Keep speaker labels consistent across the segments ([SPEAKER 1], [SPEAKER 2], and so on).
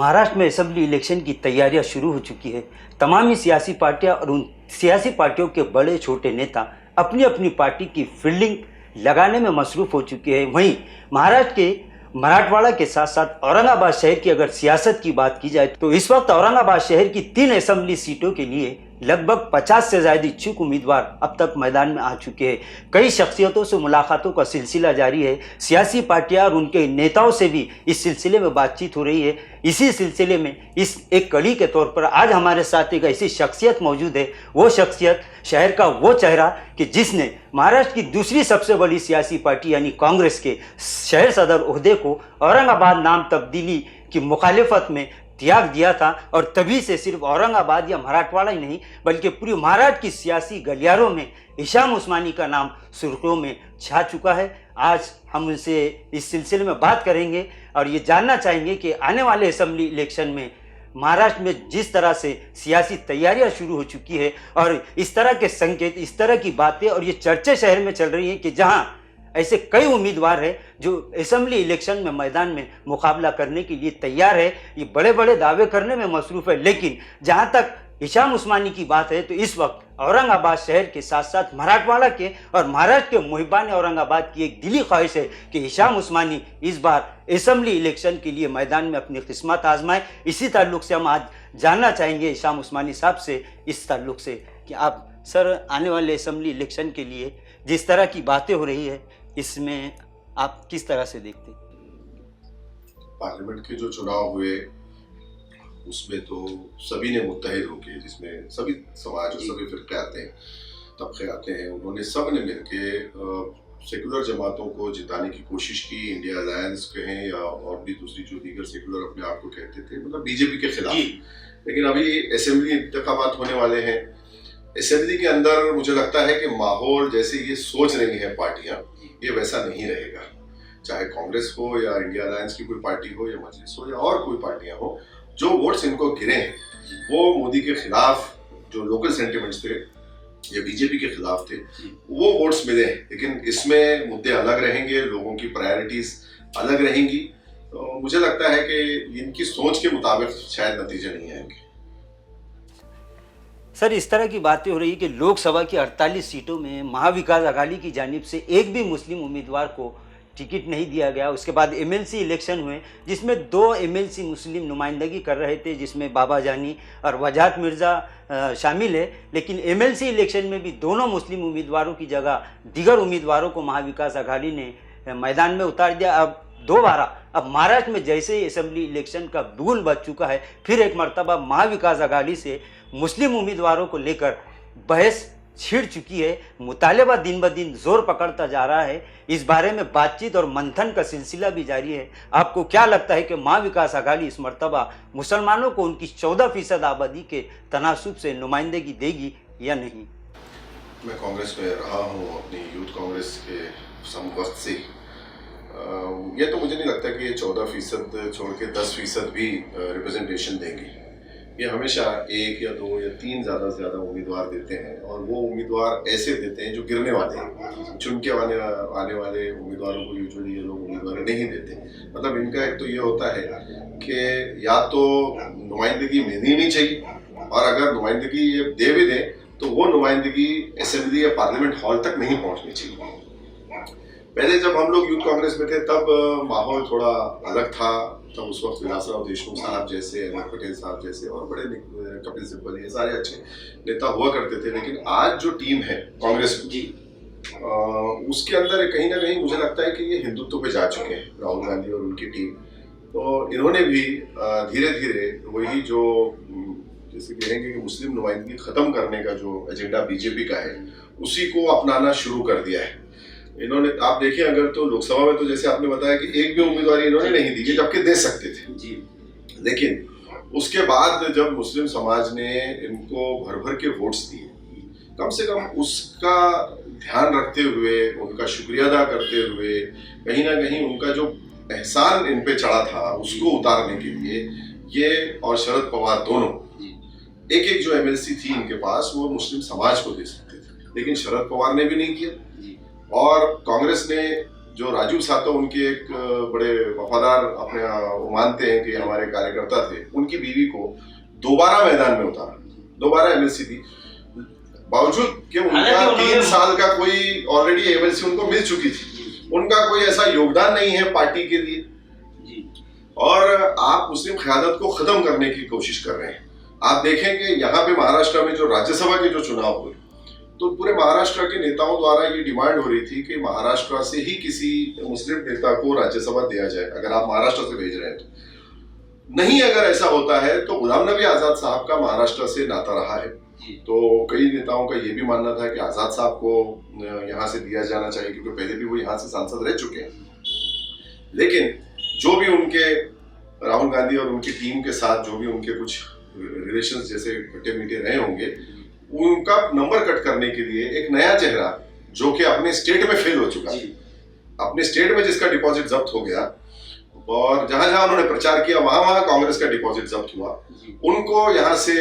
[SPEAKER 1] महाराष्ट्र में assembly election की तैयारियां शुरू हो चुकी है। तमाम ही सियासी पार्टियां और उन सियासी पार्टियों के बड़े छोटे नेता अपनी अपनी पार्टी की फील्डिंग लगाने में मसरूफ हो चुके हैं। वहीं महाराष्ट्र के मराठवाड़ा के साथ साथ औरंगाबाद शहर की अगर सियासत की बात की जाए तो इस वक्त औरंगाबाद शहर की 3 असेंबली सीटों के लिए लगभग 50 से ज़्यादा इच्छुक उम्मीदवार अब तक मैदान में आ चुके हैं। कई शख्सियतों से मुलाकातों का सिलसिला जारी है। सियासी पार्टियां और उनके नेताओं से भी इस सिलसिले में बातचीत हो रही है। इसी सिलसिले में इस एक कड़ी के तौर पर आज हमारे साथ एक ऐसी शख्सियत मौजूद है। वो शख्सियत शहर का वो चेहरा कि जिसने महाराष्ट्र की दूसरी सबसे बड़ी सियासी पार्टी यानी कांग्रेस के शहर सदर ओहदे को औरंगाबाद नाम तब्दीली की मुखालिफत में त्याग दिया था और तभी से सिर्फ औरंगाबाद या मराठवाड़ा ही नहीं बल्कि पूरी महाराष्ट्र की सियासी गलियारों में हिशाम उस्मानी का नाम सुर्खियों में छा चुका है। आज हम उनसे इस सिलसिले में बात करेंगे और ये जानना चाहेंगे कि आने वाले असेंबली इलेक्शन में महाराष्ट्र में जिस तरह से सियासी तैयारियां शुरू हो चुकी है और इस तरह के संकेत, इस तरह की बातें और ये चर्चे शहर में चल रही हैं कि जहां ऐसे कई उम्मीदवार हैं जो असेंबली इलेक्शन में मैदान में मुकाबला करने के लिए तैयार है, ये बड़े बड़े दावे करने में मसरूफ़ है। लेकिन जहां तक हिशाम उस्मानी की बात है तो इस वक्त औरंगाबाद शहर के साथ साथ मराठवाड़ा के और महाराष्ट्र के मुहिबान औरंगाबाद की एक दिली ख्वाहिश है कि हिशाम उस्मानी इस बार असेंबली इलेक्शन के लिए मैदान में अपनी किस्मत आजमाए। इसी ताल्लुक से हम आज जानना चाहेंगे हिशाम उस्मानी साहब से इस ताल्लुक से कि आप सर आने वाले असेंबली इलेक्शन के लिए जिस तरह की बातें हो रही है इसमें आप किस तरह से देखते हैं?
[SPEAKER 2] पार्लियामेंट के जो चुनाव हुए उसमें तो सभी ने मुत्तहिद होके, जिसमें सभी समाज और सभी फिरके आते हैं, तबके आते हैं, उन्होंने सब ने मिलके सेकुलर जमातों को जिताने की कोशिश की। इंडिया अलायंस कहें या और भी दूसरी जो दीगर सेकुलर अपने आप को कहते थे, मतलब बीजेपी के खिलाफ। लेकिन अभी असेंबली इंतखाबात होने वाले हैं। असेंबली के अंदर मुझे लगता है कि माहौल जैसे ये सोच रही हैं पार्टियां, ये वैसा नहीं रहेगा। चाहे कांग्रेस हो या इंडिया अलायंस की कोई पार्टी हो या मजलिस हो या और कोई पार्टियां हो, जो वोट्स इनको गिरे हैं वो मोदी के खिलाफ जो लोकल सेंटिमेंट्स थे या बीजेपी के खिलाफ थे, वो वोट्स मिले। लेकिन इसमें मुद्दे अलग रहेंगे, लोगों की प्रायोरिटीज अलग रहेंगी। तो मुझे लगता है कि इनकी सोच के मुताबिक शायद नतीजे नहीं आएंगे।
[SPEAKER 1] सर, इस तरह की बातें हो रही है कि लोकसभा की 48 सीटों में महाविकास अघाड़ी की जानिब से एक भी मुस्लिम उम्मीदवार को टिकट नहीं दिया गया। उसके बाद एमएलसी इलेक्शन हुए जिसमें 2 एमएलसी मुस्लिम नुमाइंदगी कर रहे थे, जिसमें बाबा जानी और वजाहत मिर्ज़ा शामिल है। लेकिन एमएलसी इलेक्शन में भी दोनों मुस्लिम उम्मीदवारों की जगह दीगर उम्मीदवारों को महाविकास अघाड़ी ने मैदान में उतार दिया। अब दोबारा अब महाराष्ट्र में जैसे ही असेंबली इलेक्शन का बिगुल बज चुका है, फिर एक मरतबा महाविकास अघाड़ी से मुस्लिम उम्मीदवारों को लेकर बहस छिड़ चुकी है। मुतालबा दिन ब दिन जोर पकड़ता जा रहा है। इस बारे में बातचीत और मंथन का सिलसिला भी जारी है। आपको क्या लगता है कि महाविकास अघाड़ी इस मरतबा मुसलमानों को उनकी 14% आबादी के तनासुब से नुमाइंदगी देगी या नहीं?
[SPEAKER 2] मैं कांग्रेस में रहा हूँ अपनी यूथ कांग्रेस के वक्त से। ये तो मुझे नहीं लगता कि ये 14% छोड़ के 10% भी रिप्रेजेंटेशन देंगे। ये हमेशा 1 या 2 या 3 ज़्यादा से ज़्यादा उम्मीदवार देते हैं और वो उम्मीदवार ऐसे देते हैं जो गिरने वाले हैं। चुन के आने वाले उम्मीदवारों को यूजुअली ये लोग उम्मीदवार नहीं देते। मतलब इनका एक तो ये होता है कि या तो नुमाइंदगी मिलनी नहीं चाहिए और अगर नुमाइंदगी ये दे भी दें तो वो नुमाइंदगी असेंबली या पार्लियामेंट हॉल तक नहीं पहुँचनी चाहिए। पहले जब हम लोग यूथ कांग्रेस में थे तब माहौल थोड़ा अलग था। तब उस वक्त विलासराव देशमुख साहब जैसे, अहमद पटेल साहब जैसे और बड़े कपिल सिब्बल, ये सारे अच्छे नेता हुआ करते थे। लेकिन आज जो टीम है कांग्रेस की, उसके अंदर कहीं ना कहीं मुझे लगता है कि ये हिंदुत्व पे जा चुके हैं, राहुल गांधी और उनकी टीम। तो इन्होंने भी धीरे धीरे वही जो जैसे कहेंगे कि मुस्लिम नुमाइंदगी खत्म करने का जो एजेंडा बीजेपी का है, उसी को अपनाना शुरू कर दिया है इन्होंने। आप देखिए अगर तो लोकसभा में तो जैसे आपने बताया कि एक भी उम्मीदवारी इन्होंने नहीं दी, जबकि दे सकते थे जी। लेकिन उसके बाद जब मुस्लिम समाज ने इनको भर भर के वोट्स दिए, कम से कम उसका ध्यान रखते हुए, उनका शुक्रिया अदा करते हुए, कहीं ना कहीं उनका जो एहसान इन पे चढ़ा था उसको उतारने के लिए ये और शरद पवार दोनों एक जो एमएलसी थी इनके पास वो मुस्लिम समाज को दे सकते थे। लेकिन शरद पवार ने भी नहीं किया और कांग्रेस ने जो राजीव सातो उनके एक बड़े वफादार अपने वो मानते हैं कि हमारे कार्यकर्ता थे, उनकी बीवी को दोबारा मैदान में उतारा, दोबारा एमएलसी दी, बावजूद कि उनका 3 साल का कोई ऑलरेडी एमएलसी उनको मिल चुकी थी, उनका कोई ऐसा योगदान नहीं है पार्टी के लिए, और आप मुस्लिम क़यादत को खत्म करने की कोशिश कर रहे हैं। आप देखेंगे यहाँ पे महाराष्ट्र में जो राज्यसभा के जो चुनाव हुए, तो पूरे महाराष्ट्र के नेताओं द्वारा ये डिमांड हो रही थी कि महाराष्ट्र से ही किसी मुस्लिम नेता को राज्यसभा दिया जाए, अगर आप महाराष्ट्र से भेज रहे हैं तो। नहीं, अगर ऐसा होता है तो गुलाम नबी आजाद साहब का महाराष्ट्र से नाता रहा है, तो कई नेताओं का ये भी मानना था कि आजाद साहब को यहाँ से दिया जाना चाहिए, क्योंकि पहले भी वो यहाँ से सांसद रह चुके हैं। लेकिन जो भी उनके राहुल गांधी और उनकी टीम के साथ जो भी उनके कुछ रिलेशंस जैसे खट्टे मीठे रहे होंगे, उनका नंबर कट करने के लिए एक नया चेहरा जो कि अपने स्टेट में फेल हो चुका, अपने स्टेट में जिसका डिपॉजिट जब्त हो गया और जहां जहां उन्होंने प्रचार किया वहां वहां कांग्रेस का डिपॉजिट जब्त हुआ, उनको यहाँ से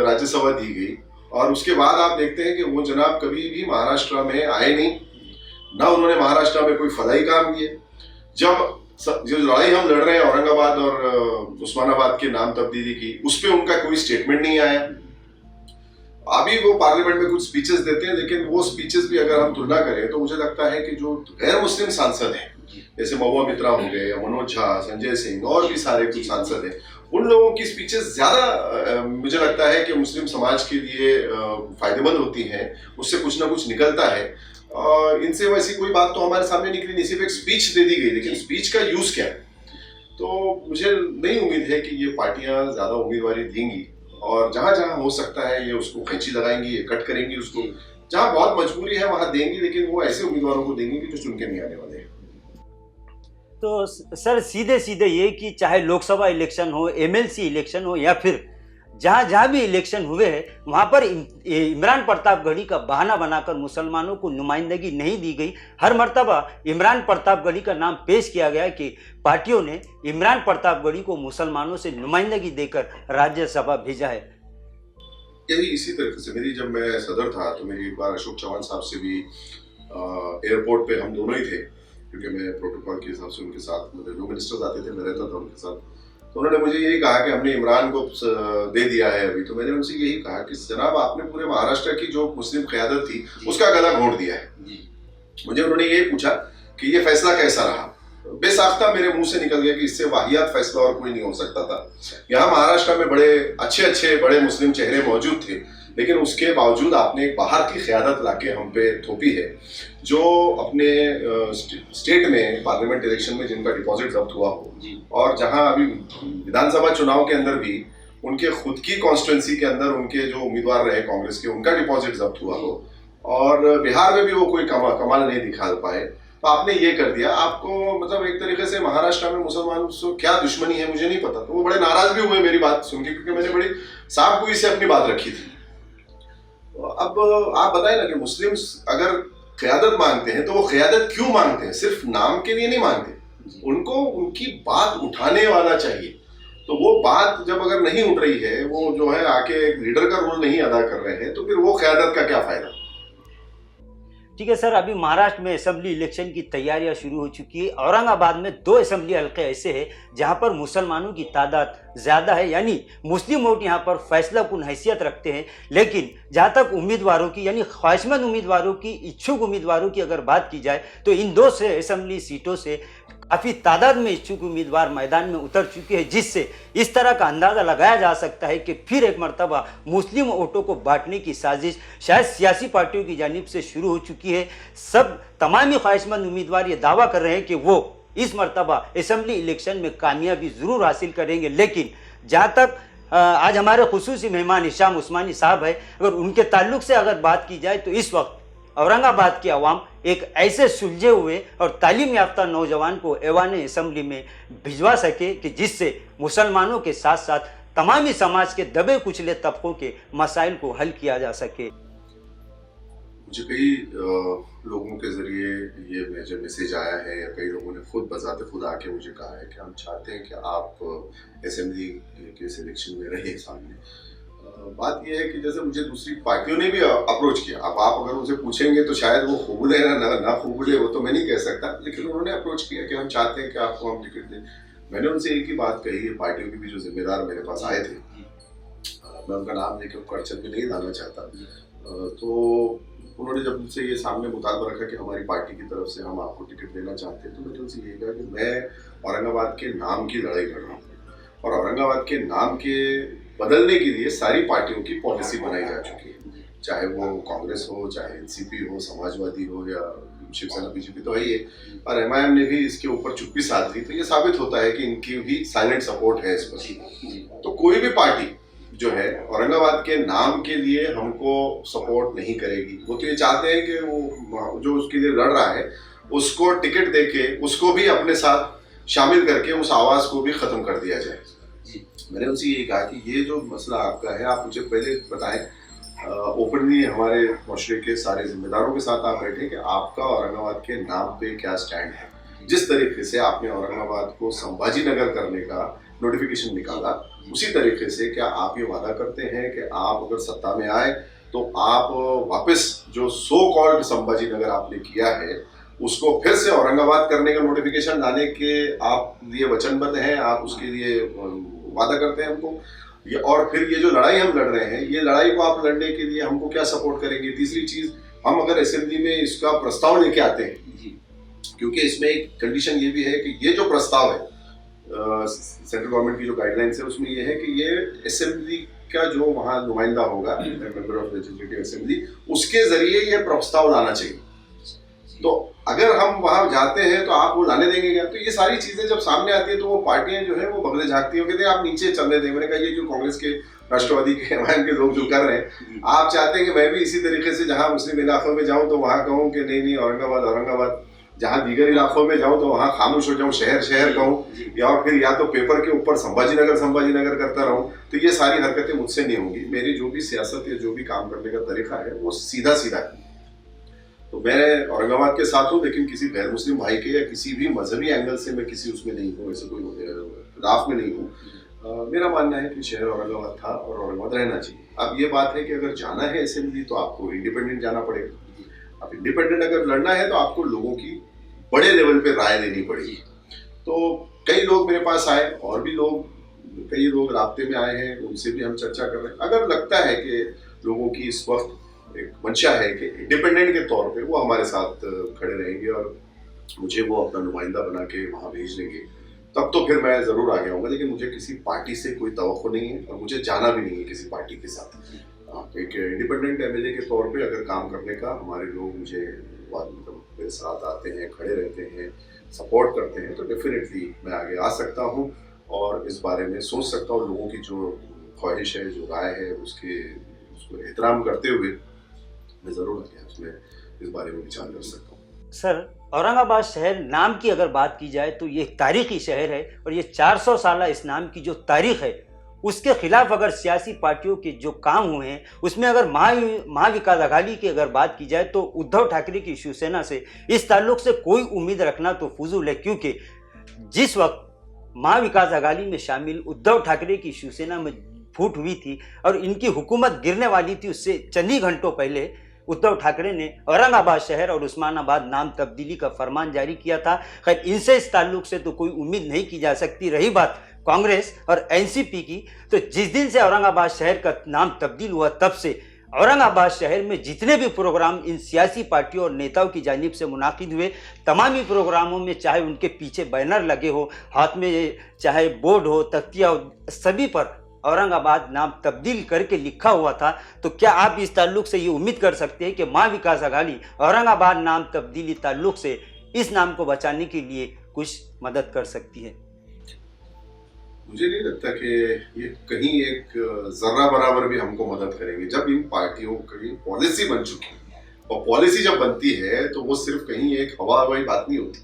[SPEAKER 2] राज्यसभा दी गई। और उसके बाद आप देखते हैं कि वो जनाब कभी भी महाराष्ट्र में आए नहीं, ना उन्होंने महाराष्ट्र में कोई फदाई काम किए। जब जो लड़ाई हम लड़ रहे हैं औरंगाबाद और उस्मानाबाद के नाम तब्दीली की, उस पर उनका कोई स्टेटमेंट नहीं आया। अभी वो पार्लियामेंट में कुछ स्पीचेस देते हैं, लेकिन वो स्पीचेस भी अगर हम तुलना करें तो मुझे लगता है कि जो गैर मुस्लिम सांसद हैं, जैसे महुआ मित्रा हो गए या मनोज झा, संजय सिंह और भी सारे कुछ सांसद हैं, उन लोगों की स्पीचेस ज्यादा मुझे लगता है कि मुस्लिम समाज के लिए फायदेमंद होती हैं, उससे कुछ ना कुछ निकलता है। और इनसे वैसी कोई बात तो हमारे सामने निकली नहीं, सिर्फ एक स्पीच दे दी गई, लेकिन स्पीच का यूज क्या है? तो मुझे नहीं उम्मीद है कि ये पार्टियां ज्यादा उम्मीदवारी देंगी, और जहां जहां हो सकता है ये उसको कैंची लगाएंगी, ये कट करेंगी उसको, जहां बहुत मजबूरी है वहां देंगी, लेकिन वो ऐसे उम्मीदवारों को देंगी जो चुन के नहीं आने वाले हैं।
[SPEAKER 1] तो सर सीधे सीधे ये कि चाहे लोकसभा इलेक्शन हो, एमएलसी इलेक्शन हो, या फिर जहाँ जहाँ भी इलेक्शन हुए हैं वहाँ पर इमरान प्रतापगढ़ी का बहाना बनाकर मुसलमानों को नुमाइंदगी नहीं दी गई। हर मर्तबा इमरान प्रतापगढ़ी का नाम पेश किया गया कि पार्टियों ने इमरान प्रतापगढ़ी को मुसलमानों से नुमाइंदगी देकर राज्यसभा भेजा है।
[SPEAKER 2] यही इसी तरीके से मेरी, जब मैं सदर था तो मेरी एक बार अशोक चौहान साहब से भी एयरपोर्ट पे हम दोनों ही थे, क्योंकि मैं प्रोटोकॉल के हिसाब से उनके साथ, मतलब जो मिनिस्टर्स आते थे मैं रहता था उनके साथ, तो उन्होंने मुझे यही कहा कि हमने इमरान को दे दिया है अभी। तो मैंने उनसे यही कहा कि जनाब आपने पूरे महाराष्ट्र की जो मुस्लिम क़यादत थी उसका गला घोट दिया है। मुझे उन्होंने यही पूछा कि ये फैसला कैसा रहा, बेसाख्ता मेरे मुंह से निकल गया कि इससे वाहियात फैसला और कोई नहीं हो सकता था। यहाँ महाराष्ट्र में बड़े अच्छे बड़े मुस्लिम चेहरे मौजूद थे, लेकिन उसके बावजूद आपने एक बाहर की क़यादत लाके हम पे थोपी है, जो अपने स्टेट में पार्लियामेंट इलेक्शन में जिनका डिपॉजिट जब्त हुआ हो, और जहां अभी विधानसभा चुनाव के अंदर भी उनके खुद की कॉन्स्टिट्यूंसी के अंदर उनके जो उम्मीदवार रहे कांग्रेस के, उनका डिपॉजिट जब्त हुआ हो, और बिहार में भी वो कोई कमाल नहीं दिखा पाए, तो आपने ये कर दिया। आपको मतलब एक तरीके से महाराष्ट्र में मुसलमानों से क्या दुश्मनी है मुझे नहीं पता, तो वो बड़े नाराज भी हुए मेरी बात सुन के, क्योंकि मैंने बड़ी साफ गोई से अपनी बात रखी थी। अब आप बताएं ना कि मुस्लिम्स अगर क़यादत मांगते हैं तो वो क़यादत क्यों मांगते हैं? सिर्फ नाम के लिए नहीं मांगते, उनको उनकी बात उठाने वाला चाहिए। तो वो बात जब अगर नहीं उठ रही है, वो जो है आके लीडर का रोल नहीं अदा कर रहे हैं, तो फिर वो क़यादत का क्या फायदा?
[SPEAKER 1] ठीक है सर, अभी महाराष्ट्र में असेंबली इलेक्शन की तैयारियां शुरू हो चुकी है। औरंगाबाद में 2 असेंबली हल्के ऐसे हैं जहां पर मुसलमानों की तादाद ज़्यादा है, यानी मुस्लिम वोट यहां पर फैसलाकुन हैसियत रखते हैं। लेकिन जहां तक उम्मीदवारों की, यानी ख्वाहिशमंद उम्मीदवारों की, इच्छुक उम्मीदवारों की अगर बात की जाए, तो इन 2 से असेंबली सीटों से काफ़ी तादाद में इच्छुक उम्मीदवार मैदान में उतर चुके हैं, जिससे इस तरह का अंदाज़ा लगाया जा सकता है कि फिर एक मर्तबा मुस्लिम वोटों को बांटने की साजिश शायद सियासी पार्टियों की जानिब से शुरू हो चुकी है। तमाम ही ख्वाहिशमंद उम्मीदवार ये दावा कर रहे हैं कि वो इस मर्तबा असेंबली इलेक्शन में कामयाबी ज़रूर हासिल करेंगे। लेकिन जहाँ तक आज हमारे खुसूसी मेहमान हिशाम उस्मानी साहब है, अगर उनके ताल्लुक से अगर बात की जाए तो इस वक्त औरंगाबाद की आवाम एक ऐसे सुलझे हुए और तालीम याफ्ता नौजवान को ऐवान असेंबली में भिजवा सके कि जिससे मुसलमानों के साथ साथ तमाम ही समाज के दबे कुचले तबकों के मसाइल को हल किया जा सके।
[SPEAKER 2] मुझे कई लोगों के ज़रिए ये मुझे मैसेज आया है, या कई लोगों ने खुद बजाते खुद आके मुझे कहा है कि हम चाहते हैं कि आप असेंबली के सिलेक्शन में रहे सामने। बात यह है कि जैसे मुझे दूसरी पार्टियों ने भी अप्रोच किया। अब आप अगर उनसे पूछेंगे तो शायद वो खूब बोले ना खूब बोले, वो तो मैं नहीं कह सकता, लेकिन उन्होंने अप्रोच किया कि हम चाहते हैं कि आपको हम टिकट दें। मैंने उनसे एक ही बात कही है, पार्टियों के भी जो जिम्मेदार मेरे पास आए थे, मैं उनका नाम लेके उनको अड़चन में नहीं लाना चाहता, तो उन्होंने जब मुझसे ये सामने मुतालबा रखा कि हमारी पार्टी की तरफ से हम आपको टिकट देना चाहते हैं, तो मैंने उनसे ये कहा कि मैं औरंगाबाद के नाम की लड़ाई लड़ रहा हूँ, और औरंगाबाद के नाम के बदलने के लिए सारी पार्टियों की पॉलिसी बनाई जा चुकी है, चाहे वो कांग्रेस हो, चाहे एनसीपी हो, समाजवादी हो, या शिवसेना बीजेपी तो है ही है, और एमआईएम ने भी इसके ऊपर चुप्पी साध ली। तो ये साबित होता है कि इनकी भी साइलेंट सपोर्ट है इस पर। तो कोई भी पार्टी जो है औरंगाबाद के नाम के लिए हमको सपोर्ट नहीं करेगी। वो तो ये चाहते हैं कि वो जो उसके लिए लड़ रहा है उसको टिकट देके उसको भी अपने साथ शामिल करके उस आवाज को भी खत्म कर दिया जाए। मैंने उनसे ये कहा कि ये जो मसला आपका है, आप मुझे पहले बताएं, ओपनली हमारे माशरे के सारे जिम्मेदारों के साथ आप बैठे कि आपका औरंगाबाद के नाम पे क्या स्टैंड है। जिस तरीके से आपने औरंगाबाद को संभाजी नगर करने का नोटिफिकेशन निकाला, उसी तरीके से क्या आप ये वादा करते हैं कि आप अगर सत्ता में आए तो आप वापस जो सो कॉल्ड संभाजी नगर आपने किया है उसको फिर से औरंगाबाद करने का नोटिफिकेशन लाने के आप लिए वचनबद्ध हैं, आप उसके लिए वादा करते हैं हमको ये। और फिर ये जो लड़ाई हम लड़ रहे हैं, ये लड़ाई को आप लड़ने के लिए हमको क्या सपोर्ट करेंगे। तीसरी चीज, हम अगर असेंबली में इसका प्रस्ताव लेके आते हैं, क्योंकि इसमें एक कंडीशन ये भी है कि ये जो प्रस्ताव है सेंट्रल गवर्नमेंट की जो गाइडलाइंस है उसमें ये है कि ये असेंबली का जो वहाँ नुमाइंदा होगा, मेंबर ऑफ लेजिस्लेटिव असेंबली, उसके जरिए ये प्रस्ताव लाना चाहिए। तो अगर हम वहां जाते हैं तो आप वो लाने देंगे क्या? तो ये सारी चीजें जब सामने आती है तो वो पार्टियां जो है वो बगले झांकती हैं, कहते हैं आप नीचे चलने दें। मैंने कहा ये जो कांग्रेस के, राष्ट्रवादी के, एमआईएम के लोग जो कर रहे हैं, आप चाहते हैं कि मैं भी इसी तरीके से जहां मुस्लिम इलाकों में जाऊं तो वहां कहूं कि नहीं औरंगाबाद औरंगाबाद, जहां दीगर इलाकों में जाऊं तो वहां खामोश हो जाऊं, शहर शहर कहूं, या फिर या तो पेपर के ऊपर संभाजी नगर करता रहूं। तो ये सारी हरकतें मुझसे नहीं होंगी। मेरी जो भी सियासत या जो भी काम करने का तरीका है वो सीधा है। तो मैं औरंगाबाद के साथ हूँ, लेकिन किसी गैर मुस्लिम भाई के या किसी भी मजहबी एंगल से मैं किसी उसमें नहीं हूँ, ऐसे कोई खिलाफ में नहीं हूँ। मेरा मानना है कि शहर औरंगाबाद था और औरंगाबाद रहना चाहिए। अब ये बात है कि अगर जाना है असेंबली तो आपको इंडिपेंडेंट जाना पड़ेगा। अब इंडिपेंडेंट अगर लड़ना है तो आपको लोगों की बड़े लेवल पे राय लेनी पड़ेगी। तो कई लोग मेरे पास आए, और भी कई लोग राब्ते में आए हैं, उनसे भी हम चर्चा कर रहे हैं। अगर लगता है कि लोगों की इस वक्त एक मंशा है कि इंडिपेंडेंट के तौर पे वो हमारे साथ खड़े रहेंगे और मुझे वो अपना नुमाइंदा बना के वहाँ भेज देंगे, तब तो फिर मैं ज़रूर आगे आऊँगा। लेकिन मुझे किसी पार्टी से कोई तवक्को नहीं है और मुझे जाना भी नहीं है किसी पार्टी के साथ। एक इंडिपेंडेंट एमएलए के तौर पे अगर काम करने का हमारे लोग मुझे मेरे साथ आते हैं, खड़े रहते हैं, सपोर्ट करते हैं, तो डेफिनेटली मैं आगे आ सकता हूँ और इस बारे में सोच सकता हूँ। लोगों की जो ख्वाहिश है, जो राय है, उसको एहतराम करते हुए मैं ज़रूर आगे उसमें इस बारे में विचार कर सकता हूँ।
[SPEAKER 1] सर, औरंगाबाद शहर नाम की अगर बात की जाए तो ये तारीखी शहर है, और ये 400 साल इस नाम की जो तारीख है उसके खिलाफ अगर सियासी पार्टियों के जो काम हुए हैं उसमें अगर महाविकास आघाड़ी की अगर बात की जाए तो उद्धव ठाकरे की शिवसेना से इस ताल्लुक से कोई उम्मीद रखना तो फजूल है, क्योंकि जिस वक्त महाविकास आघाड़ी में शामिल उद्धव ठाकरे की शिवसेना में फूट हुई थी और इनकी हुकूमत गिरने वाली थी, उससे चंद ही घंटों पहले उद्धव ठाकरे ने औरंगाबाद शहर और उस्मानाबाद नाम तब्दीली का फरमान जारी किया था। खैर, इनसे इस ताल्लुक से तो कोई उम्मीद नहीं की जा सकती। रही बात कांग्रेस और एनसीपी की, तो जिस दिन से औरंगाबाद शहर का नाम तब्दील हुआ तब से औरंगाबाद शहर में जितने भी प्रोग्राम इन सियासी पार्टियों और नेताओं की जानिब से मुनाकिद हुए, तमाम ही प्रोग्रामों में चाहे उनके पीछे बैनर लगे हो, हाथ में चाहे बोर्ड हो, तख्तियाँ हो, सभी पर औरंगाबाद नाम तब्दील करके लिखा हुआ था। तो क्या आप इस ताल्लुक से ये उम्मीद कर सकते हैं कि महाविकास आघाड़ी औरंगाबाद नाम तब्दीली ताल्लुक से इस नाम को बचाने के लिए कुछ मदद कर सकती है?
[SPEAKER 2] मुझे नहीं लगता कि ये कहीं एक जर्रा बराबर भी हमको मदद करेंगे। जब इन पार्टियों की पॉलिसी बन चुकी है, और पॉलिसी जब बनती है तो वो सिर्फ कहीं एक हवाई बात नहीं होती।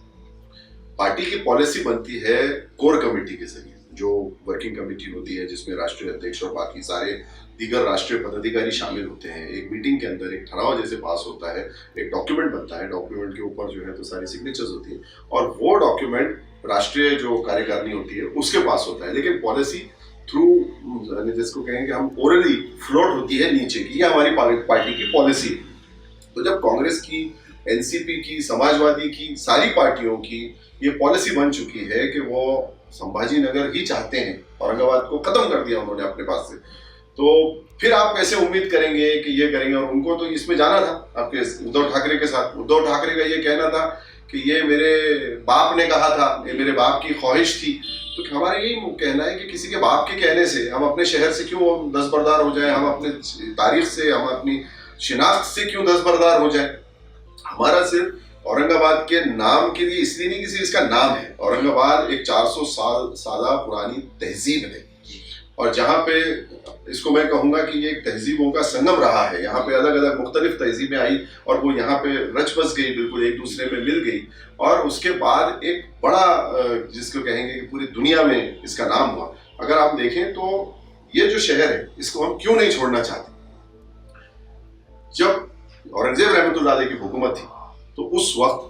[SPEAKER 2] पार्टी की पॉलिसी बनती है कोर कमेटी के जरिए, जो वर्किंग कमेटी होती है जिसमें राष्ट्रीय अध्यक्ष और बाकी सारे दीगर राष्ट्रीय पदाधिकारी शामिल होते हैं। एक मीटिंग के अंदर एक ठराव जैसे पास होता है, एक डॉक्यूमेंट बनता है, डॉक्यूमेंट के ऊपर जो है तो सारी सिग्नेचर्स होती है, और वो डॉक्यूमेंट राष्ट्रीय जो कार्यकारिणी होती है उसके पास होता है। लेकिन पॉलिसी थ्रू जिसको कहेंगे हम ओरली फ्लोट होती है नीचे की, ये हमारी पार्टी की पॉलिसी है। तो जब कांग्रेस की, एनसीपी की, समाजवादी की, सारी पार्टियों की ये पॉलिसी बन चुकी है कि वो संभाजी नगर ही चाहते हैं, औरंगाबाद को खत्म कर दिया उन्होंने अपने पास से, तो फिर आप कैसे उम्मीद करेंगे कि ये करेंगे। और उनको तो इसमें जाना था आपके उद्धव ठाकरे के साथ। उद्धव ठाकरे का ये कहना था कि ये मेरे बाप ने कहा था, ये मेरे बाप की ख्वाहिश थी। तो हमारा यही कहना है कि किसी के बाप के कहने से हम अपने शहर से क्यों दस्तबरदार हो जाए, हम अपने तारीख से, हम अपनी शिनाख्त से क्यों दस्तबरदार हो जाए। हमारा सिर्फ औरंगाबाद के नाम के लिए इसलिए नहीं कि इसका नाम है, औरंगाबाद एक 400 साल पुरानी तहजीब है, और जहाँ पे इसको मैं कहूँगा कि ये एक तहजीबों का संगम रहा है। यहाँ पे अलग अलग मुख्तलिफ तहजीबें आई और वो यहाँ पे रच बस गई, बिल्कुल एक दूसरे में मिल गई, और उसके बाद एक बड़ा जिसको कहेंगे कि पूरी दुनिया में इसका नाम हुआ। अगर आप देखें तो ये जो शहर है इसको हम क्यों नहीं छोड़ना चाहते। जब औरंगजेब रहमतुल्लाह अलैह की हुकूमत थी तो उस वक्त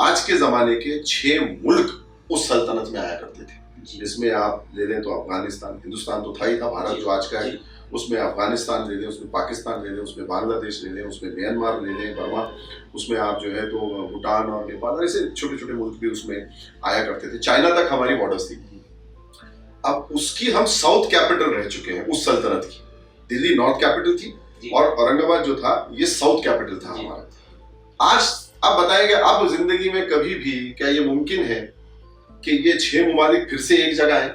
[SPEAKER 2] आज के ज़माने के 6 मुल्क उस सल्तनत में आया करते थे, जिसमें आप ले लें तो अफगानिस्तान, हिंदुस्तान तो था ही था, भारत जो आज का है, उसमें अफगानिस्तान ले लें, उसमें पाकिस्तान ले लें, उसमें बांग्लादेश ले लें, उसमें म्यांमार ले लें, बर्मा, उसमें आप जो है तो भूटान और नेपाल, ऐसे छोटे छोटे मुल्क भी उसमें आया करते थे। चाइना तक हमारी बॉर्डर्स थी। अब उसकी हम साउथ कैपिटल रह चुके हैं उस सल्तनत की। दिल्ली नॉर्थ कैपिटल थी और औरंगाबाद जो था ये साउथ कैपिटल था हमारा। आज अब बताएंगे, अब जिंदगी में कभी भी क्या ये मुमकिन है कि ये 6 मुमालिक फिर से एक जगह है।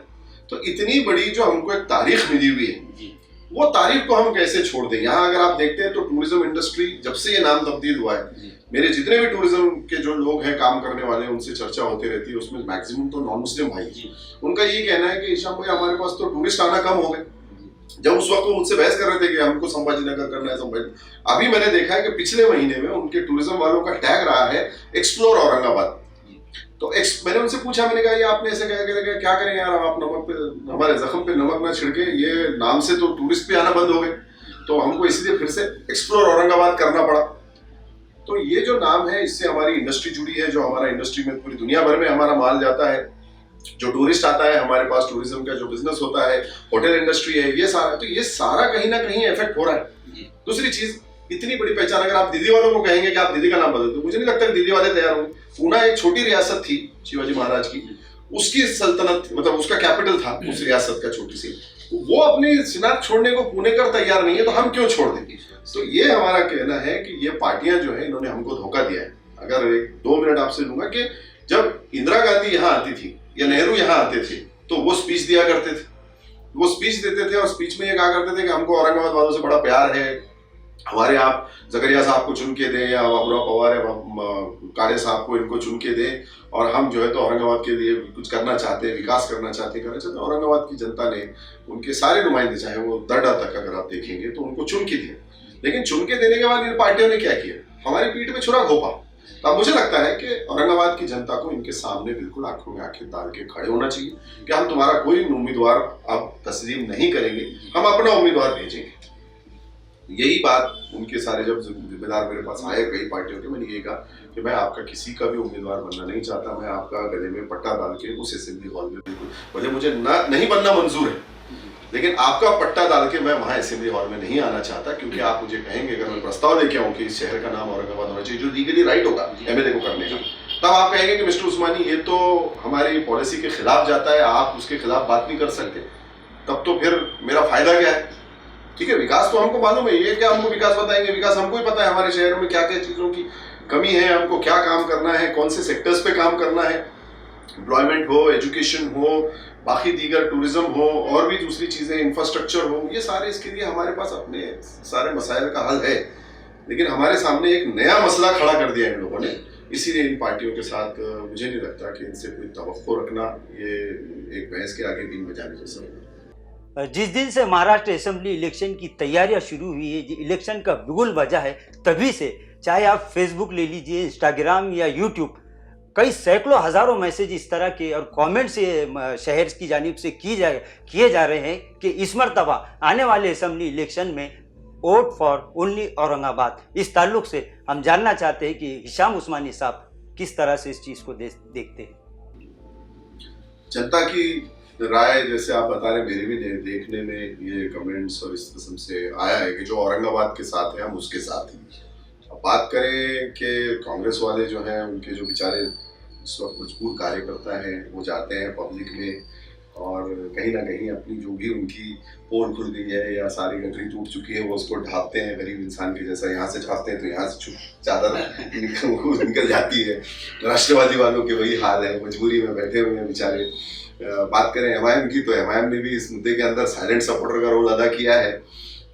[SPEAKER 2] तो इतनी बड़ी जो हमको एक तारीख मिली हुई है, वो तारीख को हम कैसे छोड़ दें। यहाँ अगर आप देखते हैं तो टूरिज्म इंडस्ट्री जब से ये नाम तब्दील हुआ है, मेरे जितने भी टूरिज्म के जो लोग हैं, काम करने वाले, उनसे चर्चा होती रहती है, उसमें मैक्सिमम तो नॉन मुस्लिम भाई। उनका ये कहना है कि हिशाम भाई हमारे पास तो टूरिस्ट आना कम हो गए। जब उस वक्त वो मुझसे बहस कर रहे थे कि हमको संभाजी नगर करना है, संभाजी, अभी मैंने देखा है कि पिछले महीने में उनके टूरिज्म वालों का टैग रहा है एक्सप्लोर औरंगाबाद। तो मैंने उनसे पूछा, मैंने कहा ये आपने ऐसे क्या करें यार, आप नमक पे, हमारे जख्म पे नमक ना छिड़के, ये नाम से तो टूरिस्ट भी आना बंद हो गए, तो हमको इसलिए फिर से एक्सप्लोर औरंगाबाद करना पड़ा। तो ये जो नाम है इससे हमारी इंडस्ट्री जुड़ी है, जो हमारा इंडस्ट्री में पूरी दुनिया भर में हमारा माल जाता है, जो टूरिस्ट आता है हमारे पास, टूरिज्म का जो बिजनेस होता है, होटल इंडस्ट्री है, ये सारा, तो ये सारा कहीं ना कहीं इफेक्ट हो रहा है। दूसरी चीज, इतनी बड़ी पहचान, अगर आप दिल्ली वालों को कहेंगे कि आप दिल्ली का नाम बदल दो, मुझे नहीं लगता कि दिल्ली वाले तैयार होंगे। पूना एक छोटी रियासत थी शिवाजी महाराज की, उसकी सल्तनत, मतलब उसका कैपिटल था उस रियासत का, छोटी सी, वो अपनी सिनात छोड़ने को पुणे कर तैयार नहीं है, तो हम क्यों छोड़ देंगे। तो ये हमारा कहना है कि ये पार्टियां जो है इन्होंने हमको धोखा दिया है। अगर 2 मिनट आपसे लूंगा कि जब इंदिरा गांधी यहाँ आती थी या नेहरू यहाँ आते थे तो वो स्पीच दिया करते थे, वो स्पीच देते थे और स्पीच में ये कहा करते थे कि हमको औरंगाबाद वालों से बड़ा प्यार है, हमारे आप जकरिया साहब को चुन के दें या बाबूराव पवार या कारे साहब को, इनको चुन के दें, और हम जो है तो औरंगाबाद के लिए कुछ करना चाहते हैं, विकास करना चाहते हैं। औरंगाबाद की जनता ने, उनके सारे नुमाइंदे, चाहे वो दर्डा तक अगर आप देखेंगे तो उनको चुन के दिए। लेकिन चुन के देने के बाद इन पार्टियों ने क्या किया, हमारी पीठ में छुरा घोपा। तो अब मुझे लगता है कि औरंगाबाद की जनता को इनके सामने बिल्कुल आंखों में आंखें डाल के खड़े होना चाहिए कि हम तुम्हारा कोई उम्मीदवार अब तस्लीम नहीं करेंगे, हम अपना उम्मीदवार भेजेंगे। यही बात उनके सारे जब जिम्मेदार मेरे पास आए कई पार्टियों के, मैंने ये कहा कि मैं आपका किसी का भी उम्मीदवार बनना नहीं चाहता, मैं आपका गले में पट्टा डाल के उस असेंबली हॉल में, बिल्कुल भले मुझे नहीं बनना मंजूर है, लेकिन आपका पट्टा डाल के मैं वहां असेंबली हॉल में नहीं आना चाहता, क्योंकि आप मुझे कहेंगे, अगर मैं प्रस्ताव लेके आऊँ कि इस शहर का नाम औरंगाबाद होना चाहिए, जो लीगली राइट होगा एमएलए को करने का, तब आप कहेंगे कि मिस्टर उस्मानी ये तो हमारी पॉलिसी के खिलाफ जाता है, आप उसके खिलाफ बात नहीं कर सकते, तब तो फिर मेरा फायदा क्या है। ठीक है, विकास तो हमको मालूम है, ये क्या हमको विकास बताएंगे, विकास हमको ही पता है हमारे शहरों में क्या क्या चीज़ों की कमी है, हमको क्या काम करना है, कौन से सेक्टर्स पे काम करना है, एम्प्लॉयमेंट हो, एजुकेशन हो, बाकी दीगर टूरिज्म हो, और भी दूसरी चीज़ें, इंफ्रास्ट्रक्चर हो, ये सारे, इसके लिए हमारे पास अपने सारे मसाइल का हल है। लेकिन हमारे सामने एक नया मसला खड़ा कर दिया इन लोगों ने, इसीलिए इन पार्टियों के साथ मुझे नहीं लगता कि इनसे कोई तवक्को रखना ये एक भैंस के आगे बीन बजाने जैसा है।
[SPEAKER 1] जिस दिन से महाराष्ट्र असेंबली इलेक्शन की तैयारियां शुरू हुई है, इलेक्शन का बिगुल बजा है, तभी से चाहे आप फेसबुक ले लीजिए, इंस्टाग्राम या यूट्यूब, कई सैकड़ों हज़ारों मैसेज इस तरह के और कमेंट से शहर की जानिब से किए जा रहे हैं कि इस मरतबा आने वाले असेंबली इलेक्शन में वोट फॉर ओनली औरंगाबाद। इस ताल्लुक से हम जानना चाहते हैं कि हिशाम उस्मानी साहब किस तरह से इस चीज़ को देखते हैं।
[SPEAKER 2] जनता की राय जैसे आप बता रहे, मेरे भी देखने में ये कमेंट्स और इस किस्म से आया है कि जो औरंगाबाद के साथ है हम उसके साथ ही। अब बात करें कि कांग्रेस वाले जो हैं उनके जो बेचारे इस वक्त मजबूर कार्यकर्ता हैं वो जाते हैं पब्लिक में और कहीं ना कहीं अपनी जो भी उनकी पोल खुल गई है या सारी गठरी टूट चुकी है वो उसको ढांपते हैं गरीब इंसान के जैसा। यहाँ से ढांपते हैं तो यहाँ से चादर निकल जाती है। राष्ट्रवादी वालों के वही हाल है, मजबूरी में बैठे हुए हैं बेचारे। बात करें एमआईएम की, तो एमआईएम ने भी इस मुद्दे के अंदर साइलेंट सपोर्टर का रोल अदा किया है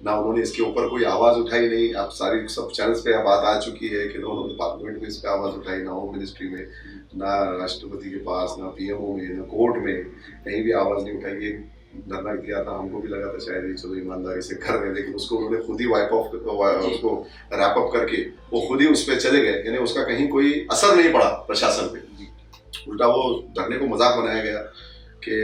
[SPEAKER 2] ना। उन्होंने इसके ऊपर कोई आवाज उठाई नहीं। अब सारी सब चैनल्स पे बात आ चुकी है कि उन्होंने पार्लियामेंट में इस पे आवाज उठाई, ना होम मिनिस्ट्री में, ना राष्ट्रपति के पास, ना पीएमओ में, ना कोर्ट में, कहीं भी आवाज नहीं उठाई। ये धरना किया था, हमको भी लगा था शायद ये चलो ईमानदारी से कर रहे हैं, लेकिन उसको उन्होंने खुद ही वाइप ऑफ उसको रैप अप करके वो खुद ही उस पर चले गए। यानी उसका कहीं कोई असर नहीं पड़ा प्रशासन पे, उल्टा वो धरने को मजाक बनाया गया कि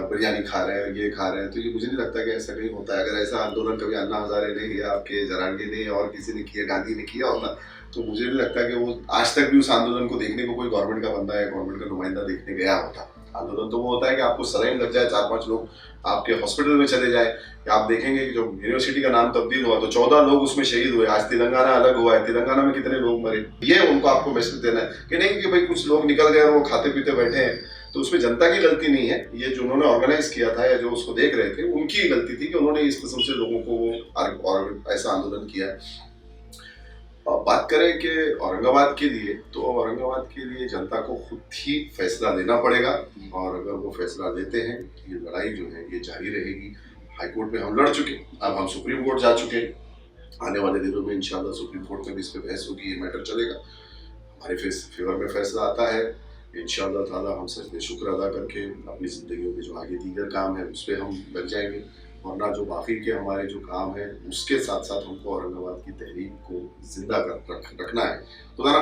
[SPEAKER 2] बिरयानी खा रहे हैं, ये खा रहे हैं। तो ये मुझे नहीं लगता कि ऐसा कहीं होता है। अगर ऐसा आंदोलन कभी अन्ना हजारे ने या आपके जरांगे ने और किसी ने किया, गांधी ने किया होता, तो मुझे नहीं लगता कि वो आज तक भी उस आंदोलन को देखने को कोई गवर्नमेंट का बंदा या गवर्नमेंट का नुमाइंदा देखने गया होता। आंदोलन तो वो होता है कि आपको सलाइन लग जाए, 4-5 लोग आपके हॉस्पिटल में चले जाए। आप देखेंगे कि जो यूनिवर्सिटी का नाम तब्दील हुआ तो 14 लोग उसमें शहीद हुए। आज तेलंगाना अलग हुआ है, तेलंगाना में कितने लोग मरे। ये उनको आपको मैसेज देना है कि नहीं कि भाई कुछ लोग निकल गए और वो खाते पीते बैठे हैं, तो उसमें जनता की गलती नहीं है। ये जो उन्होंने ऑर्गेनाइज किया था या जो उसको देख रहे थे उनकी गलती थी कि उन्होंने इस किस्म से लोगों को और ऐसा आंदोलन किया है। बात करें कि औरंगाबाद के लिए, तो औरंगाबाद के लिए जनता को खुद ही फैसला लेना पड़ेगा और अगर वो फैसला लेते हैं ये लड़ाई जो है ये जारी रहेगी। हाईकोर्ट में हम लड़ चुके, अब हम सुप्रीम कोर्ट जा चुके हैं। आने वाले दिनों में इंशाल्लाह सुप्रीम कोर्ट में भी इस पर बहस होगी, ये मैटर चलेगा। हमारे फेवर में फैसला आता है इंशाल्लाह ताला, हम सजदे शुक्र अदा करके अपनी ज़िंदगियों के जो आगे दीगर काम है उस पर हम लग जाएंगे। वरना जो बाकी के हमारे जो काम है उसके साथ साथ हमको औरंगाबाद की तहरीक को जिंदा रखना है। खुदा ना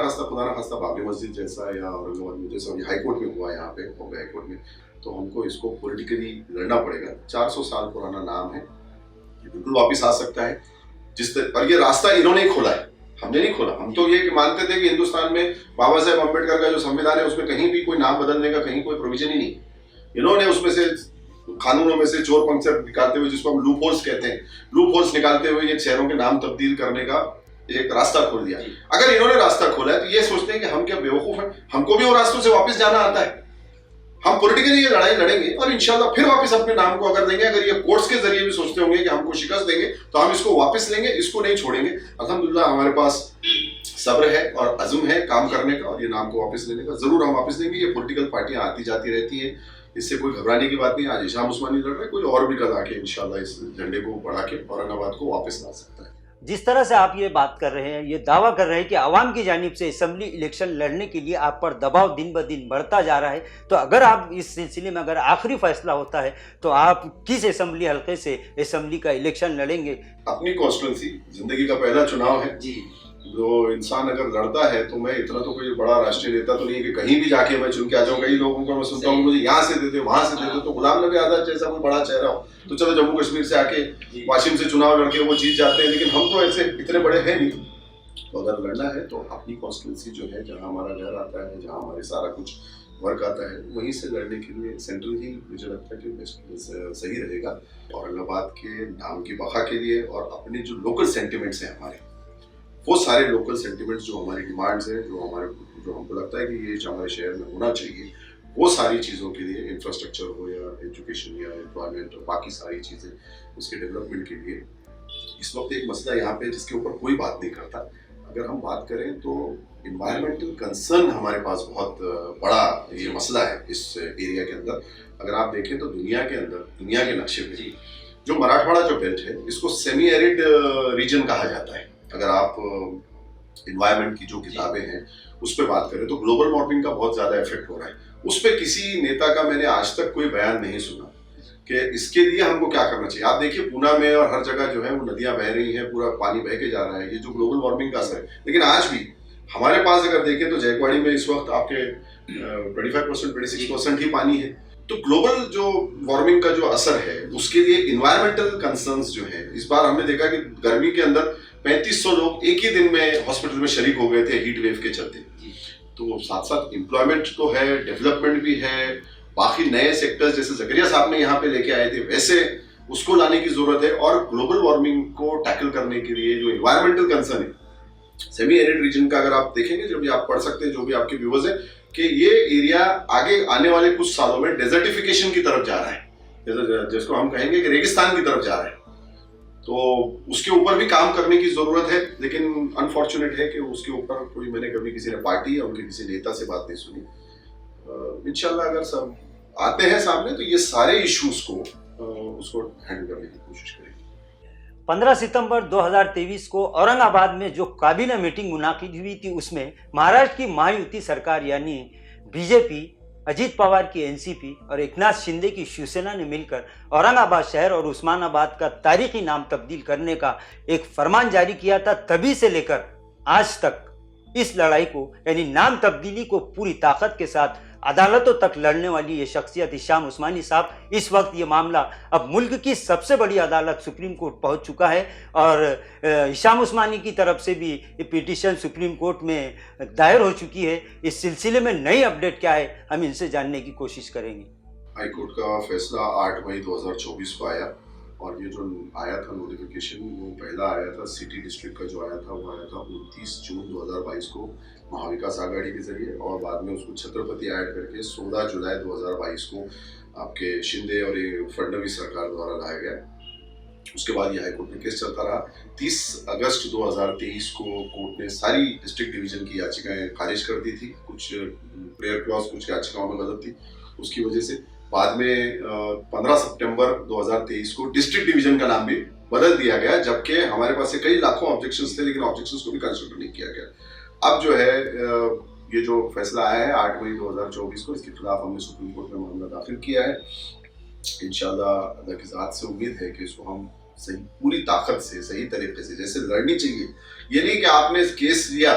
[SPEAKER 2] खास्ता बाबरी मस्जिद जैसा या औरंगाबाद में जैसा हाई कोर्ट में हुआ, यहाँ पे बॉम्बे हाई कोर्ट में, तो हमको इसको पॉलिटिकली लड़ना पड़ेगा। 400 साल पुराना नाम है, ये बिल्कुल वापिस आ सकता है। और ये रास्ता इन्होंने ही खोला है, हमने नहीं खोला। हम तो ये मानते थे कि हिंदुस्तान में बाबा साहेब अम्बेडकर का जो संविधान है उसमें कहीं भी कोई नाम बदलने का कहीं कोई प्रोविजन ही नहीं। इन्होंने उसमें से कानूनों में से चोर पंक्चर निकालते हुए, जिसको हम लूप होल्स कहते हैं, लूप होल्स निकालते हुए ये शहरों के नाम तब्दील करने का एक रास्ता खोल दिया। अगर इन्होंने रास्ता खोला है तो ये सोचते हैं कि हम क्या बेवकूफ हैं, हमको भी वो रास्तों से वापस जाना आता है। हम पॉलिटिकली ये लड़ाई लड़ेंगे और इंशाल्लाह फिर वापस अपने नाम को अगर लेंगे। अगर ये कोर्ट्स के जरिए भी सोचते होंगे कि हमको शिकस्त देंगे तो हम इसको वापस लेंगे, इसको नहीं छोड़ेंगे। अल्हम्दुलिल्लाह हमारे पास सब्र है और अज़्म है काम करने का और ये नाम को वापस लेने का। जरूर हम वापस लेंगे। ये पॉलिटिकल पार्टियां आती जाती रहती हैं, इससे कोई घबराने की बात नहीं। आज हिशाम उस्मानी लड़ रहे हैं, कोई और भी कल आके इंशाल्लाह इस झंडे को बढ़ा के औरंगाबाद को वापस ला सकता है।
[SPEAKER 1] जिस तरह से आप ये बात कर रहे हैं, ये दावा कर रहे हैं कि आवाम की जानिब से असेंबली इलेक्शन लड़ने के लिए आप पर दबाव दिन ब दिन बढ़ता जा रहा है, तो अगर आप इस सिलसिले में अगर आखिरी फैसला होता है तो आप किस असेंबली हल्के से असेंबली का इलेक्शन लड़ेंगे?
[SPEAKER 2] अपनी कॉन्स्टिट्यूंसी, जिंदगी का पहला चुनाव है जी। जो इंसान अगर लड़ता है तो मैं इतना तो कोई बड़ा राष्ट्रीय नेता तो नहीं कि कहीं भी जाके मैं चुन के आ जाऊँ। कई लोगों को मैं सुनता हूँ मुझे यहाँ से देते वहां से देते, तो गुलाम नबी आजाद जैसा कोई बड़ा चेहरा हो तो चलो जम्मू कश्मीर से आके वाशिम से चुनाव लड़के वो जीत जाते हैं, लेकिन हम तो ऐसे इतने बड़े हैं नहीं। तो अगर लड़ना है तो अपनी कॉन्स्टिट्यूंसी जो है, जहाँ हमारा घर आता है, जहाँ हमारे सारा कुछ वर्क आता है, वहीं से लड़ने के लिए सेंट्रल ही मुझे लगता है कि सही रहेगा। औरंगाबाद के नाम की बका के लिए और अपने जो लोकल सेंटिमेंट्स हैं हमारे, वो सारे लोकल सेंटिमेंट्स जो हमारी डिमांड्स हैं, जो हमको लगता है कि ये हमारे शहर में होना चाहिए, वो सारी चीज़ों के लिए, इंफ्रास्ट्रक्चर हो या एजुकेशन या एम्प्लॉयमेंट और बाकी सारी चीज़ें उसके डेवलपमेंट के लिए इस वक्त एक मसला यहाँ पे जिसके ऊपर कोई बात नहीं करता। अगर हम बात करें तो इन्वायरमेंटल कंसर्न हमारे पास बहुत बड़ा ये मसला है इस एरिया के अंदर। अगर आप देखें तो दुनिया के अंदर, दुनिया के नक्शे पे जो मराठवाड़ा जो बेल्ट है इसको सेमी एरिड रीजन कहा जाता है। अगर आप इन्वायरमेंट की जो किताबें हैं उस पर बात करें तो ग्लोबल वार्मिंग का बहुत ज़्यादा इफेक्ट हो रहा है। उस पर किसी नेता का मैंने आज तक कोई बयान नहीं सुना कि इसके लिए हमको क्या करना चाहिए। आप देखिए पूना में और हर जगह जो है वो नदियां बह रही हैं, पूरा पानी बह के जा रहा है, ये जो ग्लोबल वार्मिंग का असर है। लेकिन आज भी हमारे पास अगर देखें तो जयकवाड़ी में इस वक्त आपके 25% 26% ही पानी है। तो ग्लोबल जो वार्मिंग का जो असर है उसके लिए इन्वायरमेंटल कंसर्न्स जो है, इस बार हमने देखा कि गर्मी के अंदर 3500 लोग एक ही दिन में हॉस्पिटल में शरीक हो गए थे हीट वेव के चलते। तो साथ साथ एम्प्लॉयमेंट तो है, डेवलपमेंट भी है बाकी नए सेक्टर्स जैसे जकरिया साहब ने यहाँ पे लेके आए थे वैसे उसको लाने की जरूरत है। और ग्लोबल वार्मिंग को टैकल करने के लिए जो इन्वायरमेंटल कंसर्न है सेमी एरिड रीजन का, अगर आप देखेंगे, जो भी आप पढ़ सकते हैं, जो भी आपके व्यूअर्स है, कि ये एरिया आगे आने वाले कुछ सालों में डेजर्टिफिकेशन की तरफ जा रहा है, जिसको हम कहेंगे कि रेगिस्तान की तरफ जा रहा है। तो उसके ऊपर भी काम करने की जरूरत है, लेकिन अनफॉर्चुनेट है कि उसके ऊपर कोई, मैंने कभी किसी ने पार्टी या उनके किसी नेता से बात नहीं सुनी। इंशाल्लाह अगर सब आते हैं सामने तो ये सारे इश्यूज को उसको हैंडल करने की कोशिश करेंगे।
[SPEAKER 1] 15 सितंबर 2023 को औरंगाबाद में जो काबीना मीटिंग मुनाकिद हुई थी, उसमें महाराष्ट्र की महायुति सरकार यानी बीजेपी, अजीत पवार की एनसीपी और एकनाथ शिंदे की शिवसेना ने मिलकर औरंगाबाद शहर और उस्मानाबाद का तारीखी नाम तब्दील करने का एक फरमान जारी किया था। तभी से लेकर आज तक इस लड़ाई को यानी नाम तब्दीली को पूरी ताकत के साथ अदालतों तक लड़ने वाली ये शख्सियत हिशाम उस्मानी साहब, इस वक्त ये मामला अब मुल्क की सबसे बड़ी अदालत सुप्रीम कोर्ट पहुंच चुका है और हिशाम उस्मानी की तरफ से भी ये पिटीशन सुप्रीम कोर्ट में दायर हो चुकी है। इस सिलसिले में नई अपडेट क्या है, हम इनसे जानने की कोशिश करेंगे।
[SPEAKER 2] हाई कोर्ट का फैसला 8 मई 2024 को आया और ये जो आया था नोटिफिकेशन, वो पहला आया था सिटी डिस्ट्रिक्ट का, जो आया था वो आया था 29 जून 2022 को महाविकास आघाड़ी के जरिए, और बाद में उसको छत्रपति ऐड करके 16 जुलाई 2022 को आपके शिंदे और ये फडणवीस सरकार द्वारा लाया गया। उसके बाद ये हाईकोर्ट में केस चलता रहा। 30 अगस्त 2023 को कोर्ट ने सारी डिस्ट्रिक्ट डिवीजन की याचिकाएं खारिज कर दी थी। कुछ प्रेयर क्लॉज कुछ याचिकाओं में गलत थी, उसकी वजह से बाद में 15 सितंबर 2023 को डिस्ट्रिक्ट डिवीजन का नाम भी बदल दिया गया, जबकि हमारे पास से कई लाखों ऑब्जेक्शंस थे, लेकिन ऑब्जेक्शंस को भी कंसिडर नहीं किया गया। अब जो है ये जो फैसला आया है 8 मई 2024 को, इसके खिलाफ हमने सुप्रीम कोर्ट में मामला दाखिल किया है। इंशाल्लाह अल्लाह की ज़ात से उम्मीद है कि इसको हम सही पूरी ताकत से सही तरीके से जैसे लड़नी चाहिए। ये नहीं कि आपने केस लिया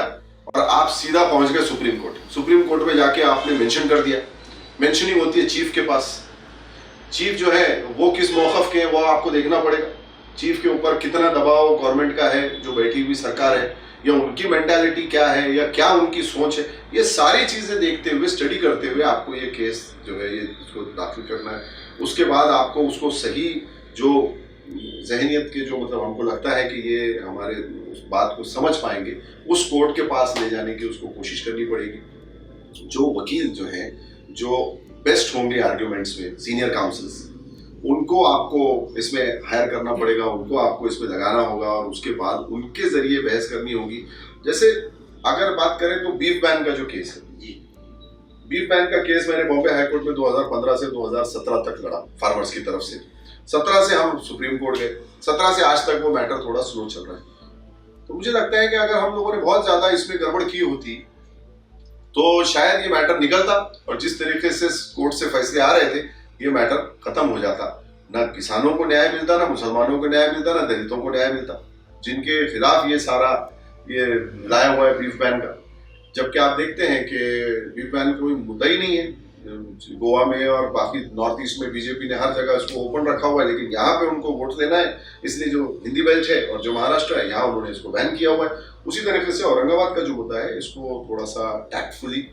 [SPEAKER 2] और आप सीधा पहुंच गए सुप्रीम कोर्ट। सुप्रीम कोर्ट में जाके आपने मेंशन कर दिया, मेंशनिंग होती है चीफ के पास। चीफ जो है वो किस मौक़िफ़ के हैं वो आपको देखना पड़ेगा। चीफ के ऊपर कितना दबाव गवर्नमेंट का है, जो बैठी हुई सरकार है, या उनकी मेंटालिटी क्या है, या क्या उनकी सोच है, ये सारी चीज़ें देखते हुए, स्टडी करते हुए आपको ये केस जो है ये इसको दाखिल करना है। उसके बाद आपको उसको सही जो जहनियत के जो मतलब हमको लगता है कि ये हमारे उस बात को समझ पाएंगे, उस कोर्ट के पास ले जाने की उसको कोशिश करनी पड़ेगी। जो वकील जो हैं, जो बेस्ट होंगे आर्ग्यूमेंट्स में, सीनियर काउंसिल्स, उनको आपको इसमें हायर करना पड़ेगा, उनको आपको इसमें लगाना होगा और उसके बाद उनके जरिए बहस करनी होगी। जैसे अगर बात करें तो बीफ बैन का जो केस है, बीफ बैन का केस मैंने बॉम्बे हाईकोर्ट में 2015 से 2017 तक लड़ा फार्मर्स की तरफ से। 17 से हम सुप्रीम कोर्ट गए, 17 से आज तक वो मैटर थोड़ा स्लो चल रहा है। तो मुझे लगता है कि अगर हम लोगों ने बहुत ज्यादा इसमें गड़बड़ की होती तो शायद ये मैटर निकलता, और जिस तरीके से कोर्ट से फैसले आ रहे थे ये मैटर खत्म हो जाता। ना किसानों को न्याय मिलता, ना मुसलमानों को न्याय मिलता, ना दलितों को न्याय मिलता, जिनके खिलाफ ये सारा ये लाया हुआ है बीफ बैन का। जबकि आप देखते हैं कि बीफ बैन कोई मुद्दा ही नहीं है। गोवा में और बाकी नॉर्थ ईस्ट में बीजेपी ने हर जगह इसको ओपन रखा हुआ है, लेकिन यहाँ पे उनको वोट देना है, इसलिए जो हिंदी बेल्ट है और जो महाराष्ट्र है यहाँ उन्होंने इसको बैन किया हुआ है। उसी तरीके से औरंगाबाद का जो मुद्दा है, इसको थोड़ा सा टैक्टफुली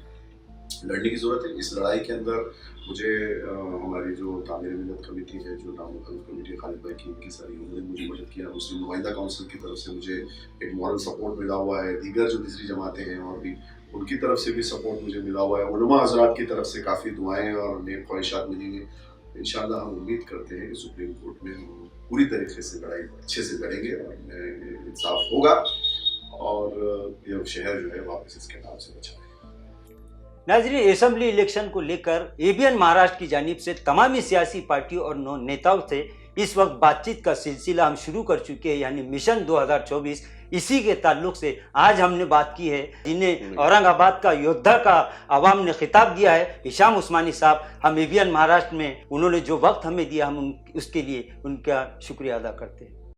[SPEAKER 2] लड़ने की जरूरत है। इस लड़ाई के अंदर मुझे हमारी जो तामीर मिल्लत कमेटी है, जो नाम कमेटी खालिद भाई की, इनकी सारी उन्होंने मुझे मदद किया। मुस्लिम नुमाइंदा काउंसिल की तरफ से मुझे एक मॉरल सपोर्ट मिला हुआ है। दीगर जो तीसरी जमातें हैं और भी उनकी तरफ से भी सपोर्ट मुझे मिला हुआ है। उलमा हज़रात की तरफ से काफ़ी दुआएं और नेक ख्वाहिशात मिलेंगे। इंशाल्लाह हम उम्मीद करते हैं कि सुप्रीम कोर्ट में हम पूरी तरीके से लड़ाई अच्छे से लड़ेंगे और इंसाफ होगा और ये शहर जो है वापस इसके नाम से बचा है।
[SPEAKER 1] नाज़रीन, असेंबली इलेक्शन को लेकर एबीएन महाराष्ट्र की जानिब से तमामी सियासी पार्टियों और नेताओं से इस वक्त बातचीत का सिलसिला हम शुरू कर चुके हैं, यानी मिशन 2024। इसी के ताल्लुक से आज हमने बात की है, जिन्हें औरंगाबाद का योद्धा का आवाम ने खिताब दिया है, हिशाम उस्मानी साहब। हम एबीएन महाराष्ट्र में उन्होंने जो वक्त हमें दिया, हम उसके लिए उनका शुक्रिया अदा करते हैं।